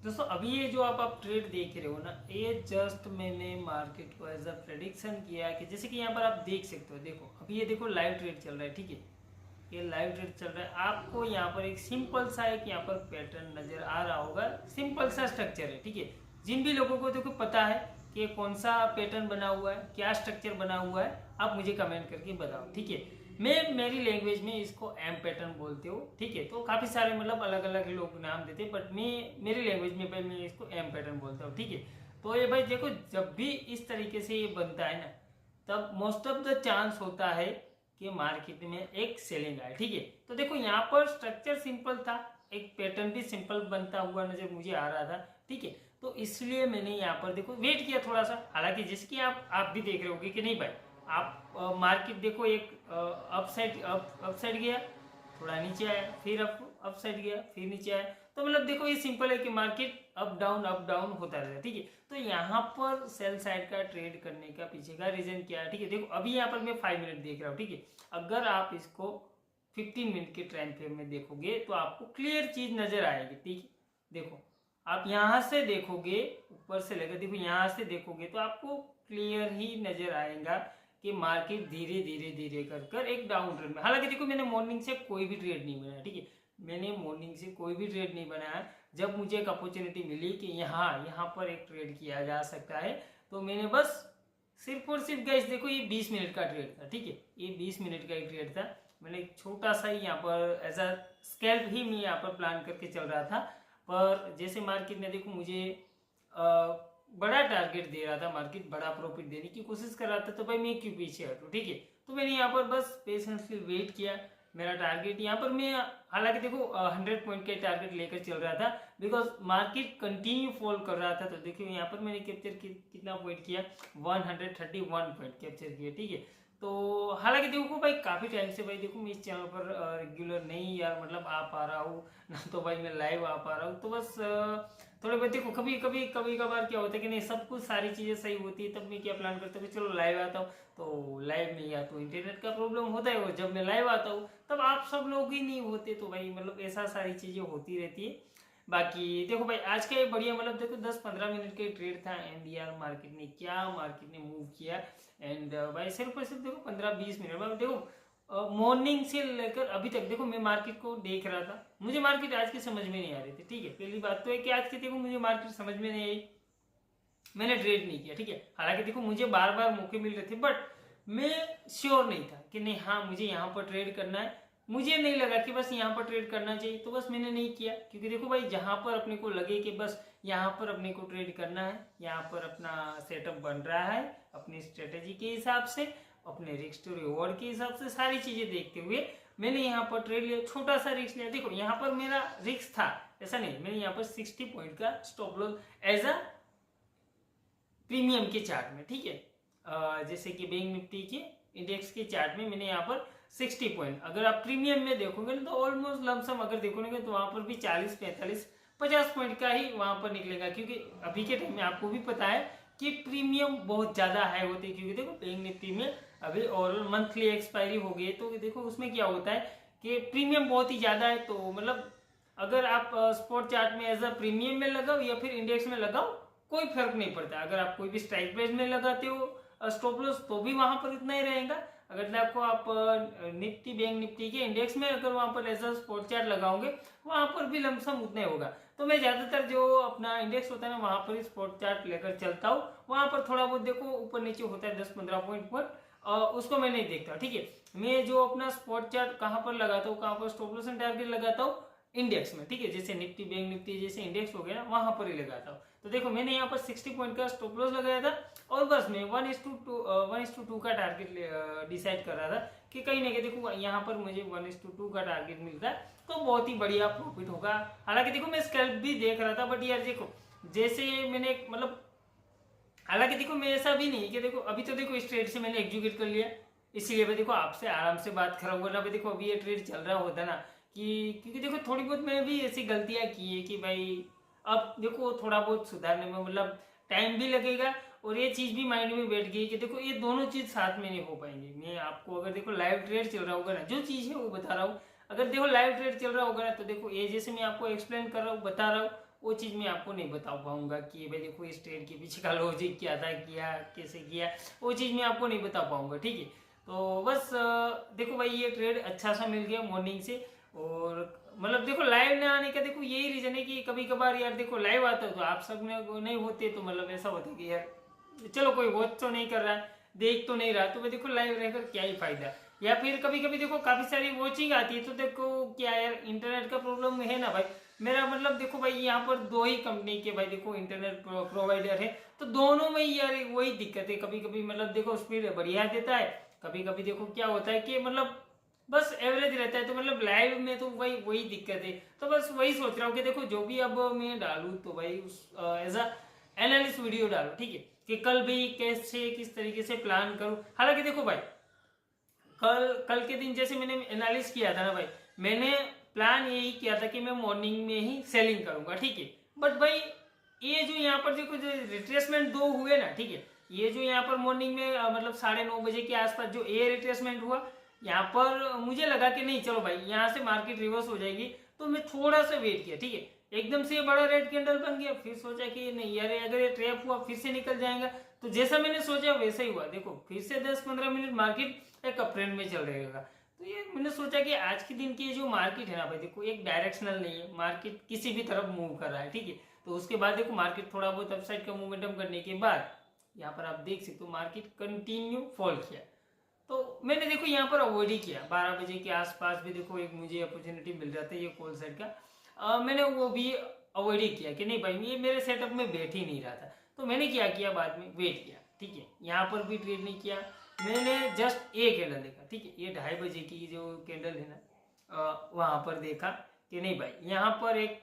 दोस्तों अभी ये जो आप ट्रेड देख रहे हो ना, ये जस्ट मैंने मार्केट को एज अ प्रेडिक्शन किया कि जैसे कि यहाँ पर आप देख सकते हो। देखो अभी ये देखो लाइव ट्रेड चल रहा है, ठीक है। ये लाइव ट्रेड चल रहा है, आपको यहाँ पर एक सिंपल सा एक यहाँ पर पैटर्न नजर आ रहा होगा। सिंपल सा स्ट्रक्चर है, ठीक है। जिन भी लोगों को देखो पता है कि कौन सा पैटर्न बना हुआ है, क्या स्ट्रक्चर बना हुआ है, आप मुझे कमेंट करके बताओ, ठीक है। मैं मेरी लैंग्वेज में इसको एम पैटर्न बोलते हो, ठीक है। तो काफ़ी सारे मतलब अलग अलग लोग नाम देते हैं, बट मैं मेरी लैंग्वेज में भाई मैं इसको एम पैटर्न बोलता हूँ, ठीक है। तो ये भाई देखो जब भी इस तरीके से ये बनता है ना, तब मोस्ट ऑफ द चांस होता है कि मार्केट में एक सेलिंग आए, ठीक है। तो देखो यहाँ पर स्ट्रक्चर सिंपल था, एक पैटर्न भी सिंपल बनता हुआ नजर मुझे आ रहा था, ठीक है। तो इसलिए मैंने यहाँ पर देखो वेट किया थोड़ा सा। हालांकि जैसे कि आप भी देख रहे होगे कि नहीं भाई, आप मार्केट देखो एक अप साइड गया, थोड़ा नीचे आया, फिर अप साइड गया, फिर नीचे आया। तो मतलब देखो ये सिंपल है कि मार्केट अप डाउन होता रहता है, ठीक है। तो यहाँ पर सेल साइड का ट्रेड करने का पीछे का रीजन क्या है, ठीक है। देखो अभी यहाँ पर मैं 5 मिनट देख रहा हूँ, ठीक है। अगर आप इसको 15 मिनट के टाइम फ्रेम में देखोगे तो आपको क्लियर चीज नजर आएगी, ठीक है। देखो आप यहाँ से देखोगे, ऊपर से लेकर देखो यहाँ से देखोगे तो आपको क्लियर ही नजर आएगा कि मार्केट धीरे धीरे धीरे कर कर एक डाउन ट्रेंड में। हालांकि देखो मैंने मॉर्निंग से कोई भी ट्रेड नहीं बनाया, ठीक है। मैंने मॉर्निंग से कोई भी ट्रेड नहीं बनाया। जब मुझे एक अपॉर्चुनिटी मिली कि यहाँ पर एक ट्रेड किया जा सकता है, तो मैंने बस सिर्फ और सिर्फ गैस देखो ये 20 मिनट का ट्रेड था, ठीक है। ये 20 मिनट का एक ट्रेड था। मैंने एक छोटा सा ही यहाँ पर एज अ स्कैल्प ही मैं यहाँ पर प्लान करके चल रहा था। पर जैसे मार्केट ने देखो मुझे बड़ा टारगेट दे रहा था, मार्केट बड़ा प्रॉफिट देने की कोशिश कर रहा था, तो भाई मैं क्यों पीछे हटूं, ठीक है। तो मैंने यहाँ पर बस पेशेंसली वेट किया। मेरा टारगेट यहाँ पर मैं, हालांकि देखो 100 पॉइंट का टारगेट लेकर चल रहा था, बिकॉज मार्केट कंटिन्यू फॉल कर रहा था। तो देखिए यहाँ पर मैंने कैप्चर कितना पॉइंट किया, 131 पॉइंट कैप्चर किया, ठीक है। तो हालांकि देखो भाई काफ़ी टाइम से भाई देखो मैं इस चैनल पर रेगुलर नहीं यार मतलब आ पा रहा हूँ ना, तो भाई मैं लाइव आ पा रहा हूँ। तो बस थोड़े बहुत देखो कभी कभार क्या होता है कि नहीं सब कुछ सारी चीज़ें सही होती है, तब मैं क्या प्लान करता हूँ कि चलो लाइव आता हूँ। तो लाइव में या तो इंटरनेट का प्रॉब्लम होता है, और जब मैं लाइव आता हूँ तब आप सब लोग ही नहीं होते। तो भाई मतलब ऐसा सारी चीज़ें होती रहती है। बाकी देखो भाई आज का ये बढ़िया मतलब देखो 10-15 मिनट का ट्रेड था, एंड यार मार्केट ने मूव किया। एंड भाई सिर्फ और सिर्फ देखो 15-20 मिनट में देखो मॉर्निंग से लेकर अभी तक देखो मैं मार्केट को देख रहा था। मुझे मार्केट आज की समझ में नहीं आ रही थी, ठीक है। पहली बात तो है कि आज की देखो मुझे मार्केट समझ में नहीं आई, मैंने ट्रेड नहीं किया, ठीक है। हालांकि देखो मुझे बार बार मौके मिल रहे थे, बट मैं श्योर नहीं था कि नहीं हाँ मुझे यहाँ पर ट्रेड करना है। मुझे नहीं लगा कि बस यहाँ पर ट्रेड करना चाहिए, तो बस मैंने नहीं किया। क्योंकि देखो भाई जहां पर अपने को लगे कि बस यहाँ पर अपने को ट्रेड करना है, यहाँ पर अपना सेटअप बन रहा है अपनी स्ट्रेटेजी के हिसाब से, अपने रिस्क टू रिवॉर्ड के हिसाब से, सारी चीजें देखते हुए मैंने यहाँ पर ट्रेड लिया, छोटा सा रिस्क लिया। देखो यहाँ पर मेरा रिस्क था ऐसा नहीं, मैंने यहाँ पर 60 पॉइंट का stop loss as a premium के चार्ट में, ठीक है। जैसे कि बैंक निफ्टी के इंडेक्स के चार्ट में मैंने यहाँ पर 60 पॉइंट, अगर आप प्रीमियम में देखोगे ना तो ऑलमोस्ट लमसम अगर देखोगे तो वहां पर भी 40-45-50 पॉइंट का ही वहां पर निकलेगा। क्योंकि अभी के टाइम में आपको भी पता है कि प्रीमियम बहुत ज्यादा हाई होते हैं। क्योंकि देखो बैंक निफ्टी में अभी और मंथली एक्सपायरी हो गई, तो देखो उसमें क्या होता है कि प्रीमियम बहुत ही ज्यादा है। तो मतलब अगर आप स्पॉट चार्ट में एज अ प्रीमियम में लगाओ या फिर इंडेक्स में लगाओ, कोई फर्क नहीं पड़ता। अगर आप कोई भी स्ट्राइक प्राइस में लगाते हो स्टॉप लॉस तो भी वहां पर इतना ही रहेगा। अगर आपको आप निफ्टी बैंक निफ्टी के इंडेक्स में अगर वहां पर एज अ स्पॉट चार्ट लगाओगे, वहां पर भी लमसम उतना ही होगा। तो मैं ज्यादातर जो अपना इंडेक्स होता है ना वहां पर स्पॉट चार्ट लेकर चलता हूँ। वहां पर थोड़ा बहुत देखो ऊपर नीचे होता है 10-15 पॉइंट पर, उसको मैं नहीं देखता, ठीक है। मैं जो अपना स्पॉट चार्ट कहाँ पर लगाता हूँ, कहाँ पर स्टॉप लॉस एंड टारगेट लगाता हूँ, इंडेक्स में, ठीक है। जैसे निफ्टी बैंक निफ्टी जैसे इंडेक्स हो गया ना, वहां पर ही लगाता हूँ। तो देखो मैंने यहाँ पर 60 पॉइंट का स्टॉप लॉस लगाया था, और बस मैं 1:2 का टारगेट डिसाइड कर रहा था कि कहीं ना कहीं देखो यहाँ पर मुझे 1:2 का टारगेट मिलता है तो बहुत ही बढ़िया प्रॉफिट होगा। हालांकि देखो मैं स्कैल्प भी देख रहा था, बट यार देखो जैसे मैंने मतलब, हालांकि देखो मैं ऐसा भी नहीं कि देखो अभी तो देखो इस ट्रेड से मैंने एग्जीक्यूट कर लिया, इसीलिए भाई देखो आपसे आराम से बात कर रहा हूँ। वरना भाई देखो अभी ये ट्रेड चल रहा होता ना, कि क्योंकि देखो थोड़ी बहुत मैंने भी ऐसी गलतियां की है कि भाई अब देखो थोड़ा बहुत सुधारने में मतलब टाइम भी लगेगा। और ये चीज भी माइंड में बैठ गई कि देखो ये दोनों चीज साथ में नहीं हो पाएंगे। मैं आपको अगर देखो लाइव ट्रेड चल रहा होगा ना, जो चीज है वो बता रहा हूँ। अगर देखो लाइव ट्रेड चल रहा होगा ना, तो देखो ये जैसे मैं आपको एक्सप्लेन कर रहा हूँ बता रहा हूँ, वो चीज़ मैं आपको नहीं बता पाऊंगा कि भाई देखो इस ट्रेड के पीछे का लॉजिक क्या था, किया कैसे किया, वो चीज़ मैं आपको नहीं बता पाऊंगा। ठीक है, तो बस देखो भाई ये ट्रेड अच्छा सा मिल गया मॉर्निंग से। और मतलब देखो लाइव में आने का देखो यही रीजन है कि कभी कभार यार देखो लाइव आता है तो आप सब में नहीं होते, तो मतलब ऐसा होता है कि यार चलो कोई वॉच तो नहीं कर रहा, देख तो नहीं रहा, तो भाई देखो लाइव रहकर क्या ही फायदा। या फिर कभी कभी देखो काफी सारी वॉचिंग आती है तो देखो क्या यार इंटरनेट का प्रॉब्लम है ना भाई। मेरा मतलब देखो भाई यहाँ पर दो ही कंपनी के भाई देखो इंटरनेट प्रोवाइडर है, तो दोनों में यार वही दिक्कत है। कभी कभी मतलब देखो स्पीड बढ़िया देता है, कभी कभी देखो क्या होता है कि मतलब बस एवरेज रहता है। तो मतलब लाइव में तो वही वही दिक्कत है। तो बस वही सोच रहा हूँ कि देखो जो भी अब मैं डालूँ तो भाई उस एज अ एनालिस्ट वीडियो डालूँ। ठीक है, कि कल भी कैसे किस तरीके से प्लान करूँ। हालांकि देखो भाई कल कल के दिन जैसे मैंने एनालिसिस किया था ना भाई, मैंने प्लान यही किया था कि मैं मॉर्निंग में ही सेलिंग करूंगा। ठीक है, बट भाई ये जो यहाँ पर जो रिट्रेसमेंट दो हुए ना, ठीक है, ये जो यहाँ पर मॉर्निंग में मतलब 9:30 बजे के आसपास जो ये रिट्रेसमेंट हुआ, यहाँ पर मुझे लगा कि नहीं चलो भाई यहाँ से मार्केट रिवर्स हो जाएगी, तो मैं थोड़ा सा वेट किया। ठीक है, एकदम से बड़ा रेड कैंडल बन गया, फिर सोचा कि नहीं यार अगर ये ट्रैप हुआ फिर से निकल जाएगा, तो जैसा मैंने सोचा वैसा ही हुआ। देखो फिर से 10-15 मिनट मार्केट एक अप ट्रेंड में चल रहेगा। तो ये मैंने सोचा कि आज के दिन की जो मार्केट है ना भाई देखो एक डायरेक्शनल नहीं है, मार्केट किसी भी तरफ मूव कर रहा है। ठीक है, तो उसके बाद देखो मार्केट थोड़ा बहुत अपसाइड का मोमेंटम करने के बाद यहाँ पर आप देख सकते हो मार्केट कंटिन्यू फॉल किया। तो मैंने देखो यहाँ पर अवॉइड ही किया। 12 बजे के आसपास भी देखो एक मुझे अपॉर्चुनिटी मिल रहा था ये कॉल साइड का, मैंने वो भी अवॉइड ही किया कि नहीं भाई ये मेरे सेटअप में बैठ ही नहीं रहा था। तो मैंने क्या किया, बाद में वेट किया। ठीक है, यहाँ पर भी ट्रेड नहीं किया, मैंने जस्ट एक कैंडल देखा। ठीक है, ये 2:30 बजे की जो कैंडल है ना वहां पर देखा कि नहीं भाई यहाँ पर एक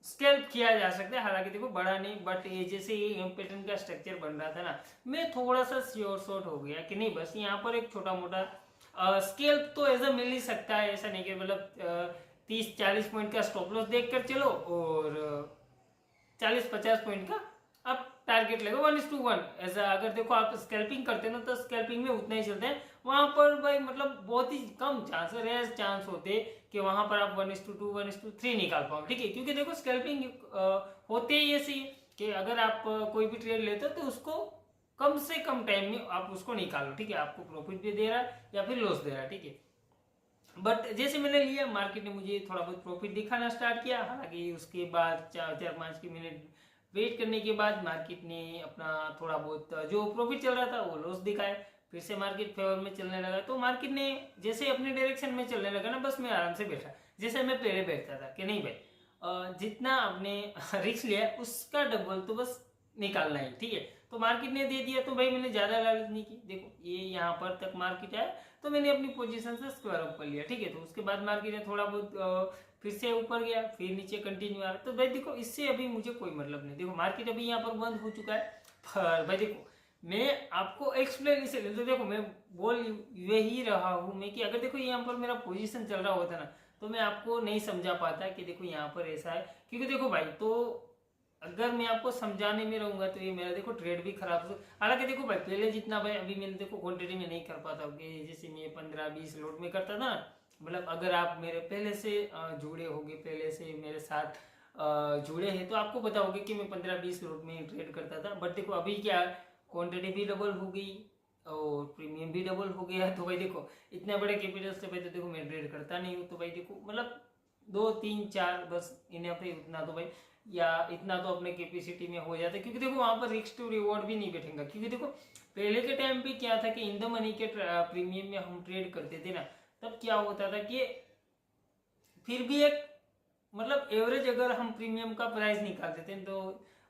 स्केल्प किया जा सकता है। हालांकि देखो बड़ा नहीं, बट ये जैसे ये एम पैटर्न का स्ट्रक्चर बन रहा था ना, मैं थोड़ा सा श्योर शॉर्ट हो गया कि नहीं बस यहाँ पर एक छोटा मोटा स्केल्प तो ऐसा मिल ही सकता है। ऐसा नहीं कि मतलब 30-40 पॉइंट का स्टॉप लॉस देख कर चलो और 40-50 पॉइंट का आप टारगेट लगो 1:1। ऐसा अगर देखो आप स्कैल्पिंग करते हैं ना तो स्कैल्पिंग में उतना ही चलते हैं। वहां पर भाई मतलब बहुत ही कम चांस है, रेयर चांस होते कि वहां पर आप 1:2 1:3 निकाल पाओ। ठीक है, क्योंकि देखो स्कैल्पिंग होते ही ऐसी कि अगर आप कोई भी ट्रेड लेते हो तो उसको कम से कम टाइम में आप उसको निकालो। ठीक है, आपको प्रॉफिट भी दे रहा है या फिर लॉस दे रहा है। ठीक है, बट जैसे मैंने लिया मार्केट ने मुझे थोड़ा बहुत प्रॉफिट दिखाना स्टार्ट किया। हालांकि उसके बाद 4-5 की मिनट वेट करने के बाद मार्केट ने अपना थोड़ा बहुत जो प्रॉफिट चल रहा था वो लॉस दिखाया। फिर से मार्केट फेवर में चलने लगा, तो मार्केट ने जैसे अपने डायरेक्शन में चलने लगा ना, बस मैं आराम से बैठा जैसे मैं पहले बैठता था कि नहीं भाई जितना आपने रिस्क लिया उसका डबल तो बस निकालना है। ठीक है, तो मार्केट ने दे दिया तो भाई मैंने ज्यादा लालच नहीं की। देखो ये यहाँ पर तक मार्केट आया तो मैंने अपनी पोजीशन से स्क्वायर अप कर लिया। ठीक है, तो उसके बाद मार्केट ने थोड़ा बहुत फिर से ऊपर गया, फिर नीचे कंटिन्यू आ रहा। तो भाई देखो इससे अभी मुझे कोई मतलब नहीं। देखो मार्केट अभी यहाँ पर बंद हो चुका है, पर भाई देखो मैं आपको एक्सप्लेन इसलिए, तो देखो मैं बोल यही रहा हूँ मैं कि अगर देखो यहाँ पर मेरा पोजीशन चल रहा होता ना तो मैं आपको नहीं समझा पाता कि देखो यहाँ पर ऐसा है। क्योंकि देखो भाई तो अगर मैं आपको समझाने में रहूंगा तो ये मेरा देखो ट्रेड भी खराब हो। हालांकि देखो भाई पहले जितना भाई अभी मैंने देखो क्वांटिटी में नहीं कर पाता हूँ, जैसे मैं 15-20 लोड में करता था। मतलब अगर आप मेरे पहले से जुड़े होगे, पहले से मेरे साथ जुड़े हैं तो आपको पता होगा कि मैं 15-20 लोड में ट्रेड करता था। बट देखो अभी क्या क्वांटिटी भी डबल हो गई और प्रीमियम भी डबल हो गया। तो भाई देखो इतने बड़े कैपिटल से भाई तो देखो मैं ट्रेड करता नहीं हूँ। तो भाई देखो मतलब 2-3-4 बस इन्हें अपने उतना तो भाई या इतना तो अपने कैपेसिटी में हो जाता है। क्योंकि देखो वहां पर रिस्क टू रिवॉर्ड भी नहीं बैठेगा। क्योंकि देखो पहले के टाइम पे क्या था कि इन द मनी के प्रीमियम में हम ट्रेड करते थे ना, तब क्या होता था कि फिर भी एक मतलब एवरेज अगर हम प्रीमियम का प्राइस निकालते थे तो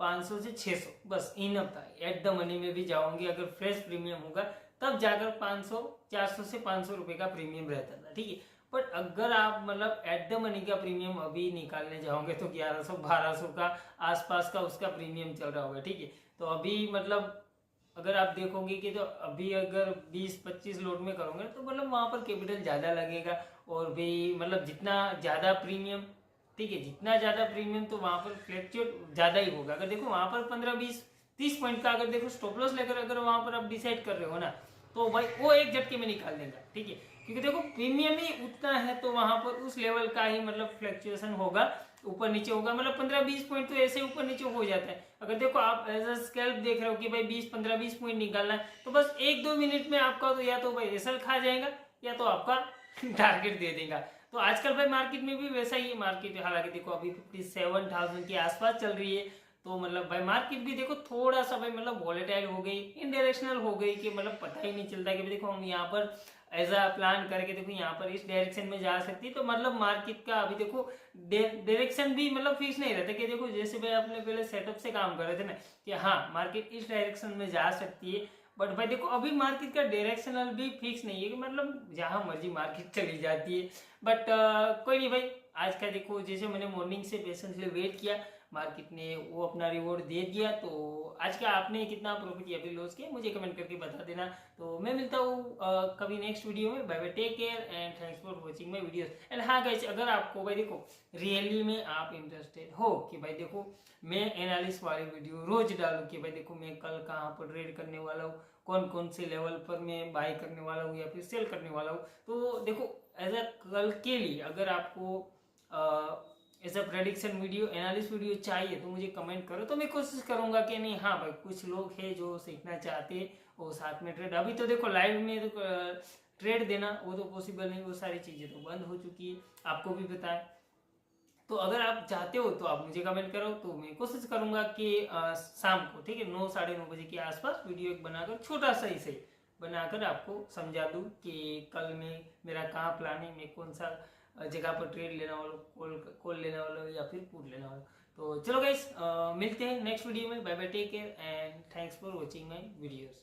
500 से 600 बस इनफ था। एट द मनी में भी जाओगे अगर फ्रेश प्रीमियम होगा तब जाकर 400 से 500 रुपए का प्रीमियम रहता था। ठीक है, बट अगर आप मतलब एट द मनी का प्रीमियम अभी निकालने जाओगे तो 1100-1200 का आसपास का उसका प्रीमियम चल रहा होगा। ठीक है, तो अभी मतलब अगर आप देखोगे कि तो अभी अगर 20-25 लोड में करोगे तो मतलब वहां पर कैपिटल ज्यादा लगेगा और भी मतलब जितना ज्यादा प्रीमियम, ठीक है, जितना ज्यादा प्रीमियम तो वहां पर फ्लैक्चुएट ज्यादा ही होगा। अगर देखो वहां पर 15-20-30 पॉइंट का अगर देखो स्टॉप लॉस लेकर अगर वहां पर आप डिसाइड कर रहे हो ना तो भाई वो एक झटके में निकाल देगा। ठीक है, क्योंकि देखो प्रीमियम ही उतना है तो वहां पर उस लेवल का ही मतलब फ्लक्चुएशन होगा ऊपर नीचे होगा, मतलब 15-20 पॉइंट तो ऐसे ऊपर नीचे हो जाता है। अगर देखो आप एज अ स्कैल्प देख रहे हो कि भाई 20-15-20 पॉइंट निकालना है, तो बस 1-2 मिनट में आपका तो या तो भाई एसएल खा जाएगा या तो आपका टारगेट दे देगा। तो आजकल भाई मार्केट में भी वैसा ही है। मार्केट हालांकि देखो अभी 57,000 के आसपास चल रही है, तो मतलब भाई मार्केट भी देखो थोड़ा सा भाई मतलब वॉलेटाइल हो गई, इनडायरेक्शनल हो गई, कि मतलब पता ही नहीं चलता कि देखो हम यहाँ पर एज अ प्लान करके देखो यहाँ पर इस डायरेक्शन में जा सकती है। तो मतलब मार्केट का अभी देखो डायरेक्शन भी मतलब फिक्स नहीं रहता, कि देखो जैसे भाई आपने पहले सेटअप से काम कर रहे थे ना कि हाँ मार्केट इस डायरेक्शन में जा सकती है, बट भाई देखो अभी मार्केट का डायरेक्शनल भी फिक्स नहीं है, कि मतलब जहां मर्जी मार्केट चली जाती है। बट कोई नहीं भाई, आज का देखो जैसे मैंने मॉर्निंग से पेशेंटली वेट किया, मार्केट ने वो अपना रिवॉर्ड दे दिया। तो आज का आपने कितना प्रॉफिट या फिर लॉस किया मुझे कमेंट करके बता देना। तो मैं मिलता हूँ कभी नेक्स्ट वीडियो में। Bye bye, take care and thanks for watching my videos. And हाँ गाइस, अगर आपको भाई देखो रियली में आप इंटरेस्टेड हो कि भाई देखो मैं एनालिसिस वाली वीडियो रोज डालूं, कि भाई देखो मैं कल कहाँ पर ट्रेड करने वाला हूँ, कौन कौन से लेवल पर मैं बाय करने वाला हूँ या फिर सेल करने वाला हूँ, तो देखो एज अ कल के लिए अगर आपको as a prediction video, analysis video चाहिए तो मुझे कमेंट करो, तो मैं कोशिश करूंगा कि नहीं हाँ भाई कुछ लोग हैं जो सीखना चाहते हैं वो साथ में ट्रेड। अभी तो देखो लाइव में तो ट्रेड देना वो तो पॉसिबल नहीं, वो सारी चीज़ें तो बंद हो चुकी है, आपको भी पता है। तो अगर आप चाहते हो तो आप मुझे कमेंट करो, तो मैं कोशिश करूंगा कि शाम को ठीक है 9-9:30 बजे के आसपास वीडियो एक बनाकर छोटा सा ही सही बनाकर आपको समझा दूं कि कल में मेरा कहाँ प्लान है, मैं कौन सा जगह पर ट्रेड लेने वाला हूँ, कॉल लेने वाला हूँ या फिर पुट लेने वाला हूँ। तो चलो गाइस मिलते हैं नेक्स्ट वीडियो में। Bye bye, take care and thanks for watching my videos.